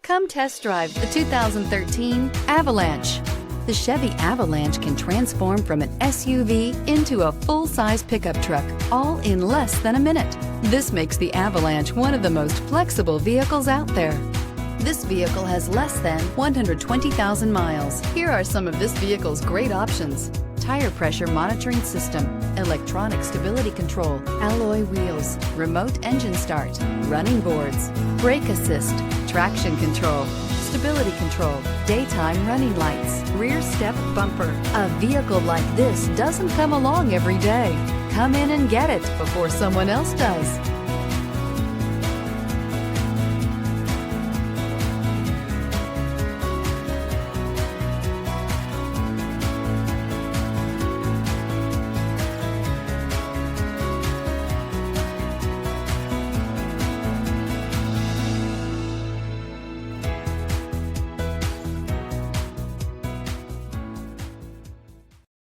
Come test drive the 2013 Avalanche. The Chevy Avalanche can transform from an SUV into a full-size pickup truck, all in less than a minute. This makes the Avalanche one of the most flexible vehicles out there. This vehicle has less than 120,000 miles. Here are some of this vehicle's great options: tire pressure monitoring system, electronic stability control, alloy wheels, remote engine start, running boards, brake assist, traction control, stability control, daytime running lights, rear step bumper. A vehicle like this doesn't come along every day. Come in and get it before someone else does.